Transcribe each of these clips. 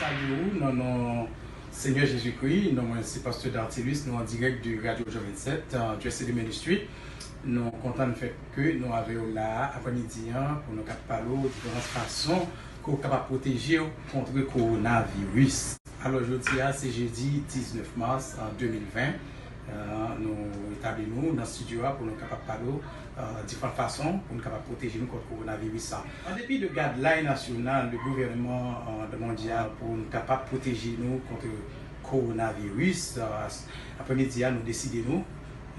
salut, non, Seigneur Jésus-Christ, non, c'est Pasteur Dartilus, nous en direct du Radio 27, du SCD Ministry. Nous sommes contents de fait que nous avons là après-midi pour nous parler de différentes façons pour capable protéger contre le coronavirus. Alors aujourd'hui, c'est jeudi 19 mars 2020. Nous établissons dans le studio pour nous capable parler de différentes façons pour nous capable protéger nous contre le coronavirus. En dépit de guidelines nationales du gouvernement mondial pour nous capable protéger nous contre le coronavirus, après-midi, nous décidons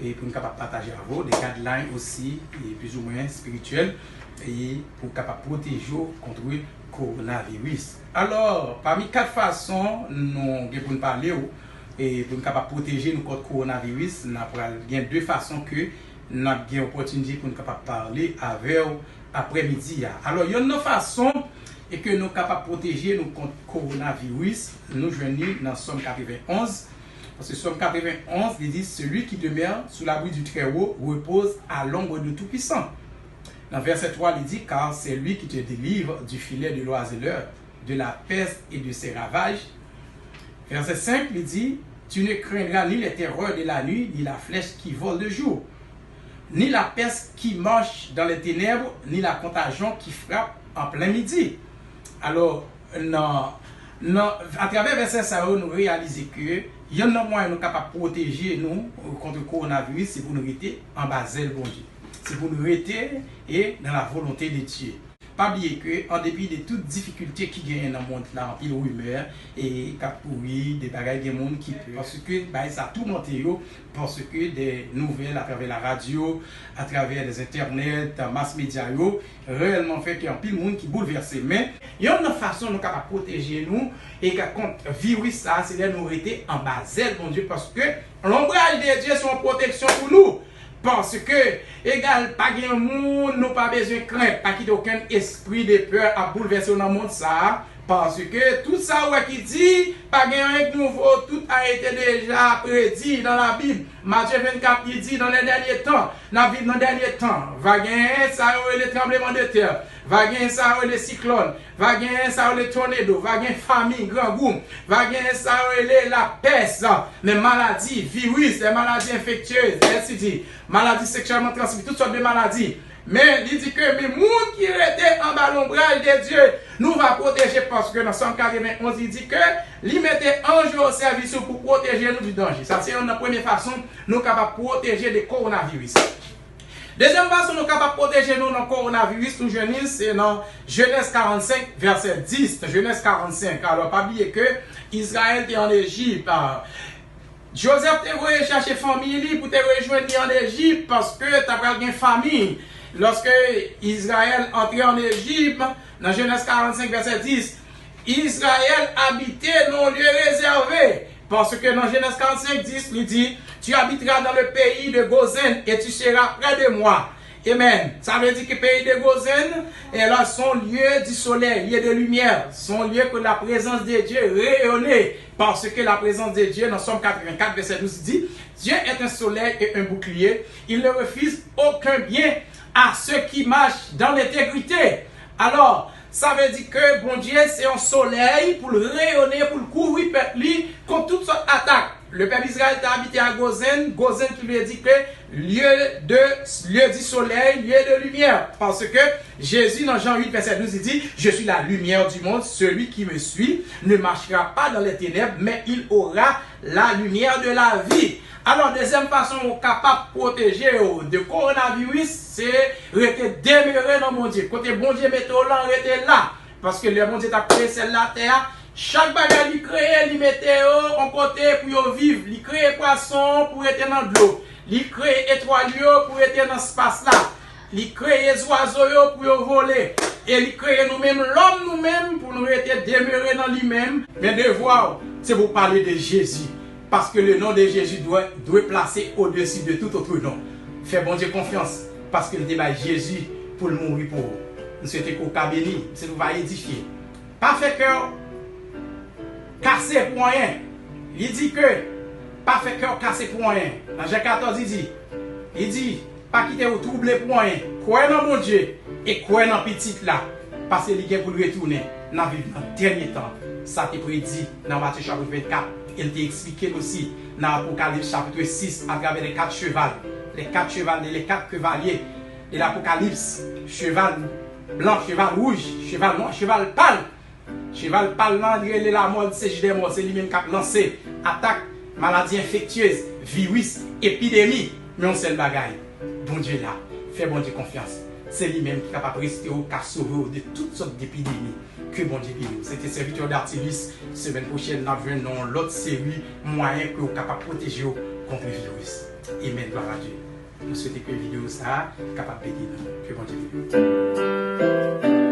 et pour nous capable partager avec vous des guidelines aussi et plus ou moins spirituels et pour capable protéger contre le coronavirus. Alors, parmi 4 façons nous pour nous parler et pour nous capable protéger nous contre le coronavirus, nous avons 2 façons que nous avons l'opportunité pour nous capable parler avec après-midi. Alors, il y a une façon et que nous sommes capables de protéger nous contre le coronavirus. Nous joignons dans Somme 91. Parce que Somme 91 dit celui qui demeure sous l'abri du Très-Haut repose à l'ombre du Tout-Puissant. Dans verset 3, il dit car c'est lui qui te délivre du filet de l'oiseleur, de la peste et de ses ravages. Verset 5, il dit tu ne craindras ni les terreurs de la nuit, ni la flèche qui vole de jour, ni la peste qui marche dans les ténèbres, ni la contagion qui frappe en plein midi. Alors, à travers verset ça, nous réalisons que il y a un moyen nous capable de protéger nous contre le coronavirus, c'est pour nous rester en bas de bon Dieu. C'est pour nous rester et dans la volonté de Dieu. Pas oublier que, en dépit de toutes difficultés qui gagnent dans le monde là, en pile rumeur et cap pourri, des bagages des monde qui peut, parce que ça a tout monté parce que des nouvelles à travers la radio, à travers les internets, mass média réellement fait qu'il y a un pile monde qui bouleversé. Mais il y a une façon nous capable de protéger nous et contre le virus ça, c'est de nous rester en bas mon Dieu, parce que l'ombrage de Dieu sont en protection pour nous. Parce que, égal, pas de monde, nous pas besoin de craindre, pas qu'il y ait aucun esprit de peur à bouleverser dans le monde ça. Parce que tout ça qui dit, pas de nouveau, tout a été déjà prédit dans la Bible. Matthieu 24, il dit dans les derniers temps, dans la Bible dans les derniers temps, va gagner ça les tremblements de terre, va gagner ça les cyclones, va gagner ça les tornados, va gagner famine, grand boom, va gagner ça la peste, les maladies, virus, les maladies infectieuses, etc. Maladies sexuellement transmissibles, toutes sortes de maladies. Mais il dit que les gens qui étaient en bas l'ombrage de Dieu, nous va protéger parce que dans Somme 91, il dit que lui mettait ange au service pour protéger nous du danger. Ça, c'est une première façon, nous sommes capables de protéger le coronavirus. Deuxième façon, nous sommes capables de protéger nous dans le coronavirus, nous jeunes, c'est dans Genèse 45, verset 10. Genèse 45. Alors, pas oublier que Israël était en Égypte. Joseph te voulu chercher famille pour te rejoindre en Égypte parce que tu as pas une famille. Lorsque Israël entrait en Égypte, dans Genèse 45, verset 10, Israël habitait dans le lieu réservé. Parce que dans Genèse 45, 10, il dit, tu habiteras dans le pays de Gozen et tu seras près de moi. Amen. Ça veut dire que le pays de Gozen est là son lieu du soleil, lieu de lumière, son lieu que la présence de Dieu rayonnait. Parce que la présence de Dieu, dans Somme 84, verset 12, dit, Dieu est un soleil et un bouclier. Il ne refuse aucun bien à ceux qui marchent dans l'intégrité. Alors, ça veut dire que bon Dieu, c'est un soleil pour le rayonner, pour le couvrir peuple contre toutes sortes d'attaques. Le peuple d'Israël a habité à Gozen. Gozen qui lui a dit que lieu du soleil, lieu de lumière. Parce que Jésus, dans Jean 8, verset 12, il dit, je suis la lumière du monde. Celui qui me suit ne marchera pas dans les ténèbres, mais il aura la lumière de la vie. Alors, deuxième façon capable de protéger de coronavirus, c'est rester demeuré dans mon Dieu. Côté bon Dieu, mettez là, rester là. Parce que le bon Dieu a créé celle la terre. Chaque bagage il crée, il mettait en côté pour vivre. Il crée poisson pour être dans l'eau. Il crée étoiles pour être dans l'espace là. Il crée les oiseaux pour voler. Et il crée nous-mêmes, l'homme nous-mêmes, pour nous rester demeurés dans lui-même. Mais devoir, c'est pour parler de Jésus. Parce que le nom de Jésus doit placer au-dessus de tout autre nom. Fais bon Dieu confiance. Parce que le débat Jésus pour le mourir pour vous. Nous souhaitons qu'on soit béni. C'est nous va édifier. Pas fait cœur cassé pour rien. Il dit que pas fait cœur cassé pour rien. Dans Jean 14, il dit pas quitter ou troubler pour rien. Croyez dans mon Dieu et croyez dans petit là. Parce qu'il est pour le retourner. nous vivons dans le dernier temps. Ça t'est prédit dans Matthieu chapitre 24. Il t'a expliqué aussi dans Apocalypse chapitre 6 à travers les 4 chevals. Les 4 chevaliers, les 4 cavaliers de l'Apocalypse. Cheval blanc, cheval rouge, cheval noir, cheval pâle. Cheval pâle, il la mort, c'est lui-même qui a lancé attaque, maladie infectieuse, virus, épidémie. Mais on sait le bagaille. Bon Dieu là, fais bon Dieu confiance. C'est lui-même qui est capable de rester au cas sauver de toutes sortes d'épidémies. Que bon Dieu guérit. C'était serviteur d'Artilus. Semaine prochaine, nous avons l'autre série moyen que vous êtes capable de protéger contre le virus. Amen, gloire à Dieu. Nous souhaitons que la vidéo soit capable de guérir. Que bon Dieu guérit.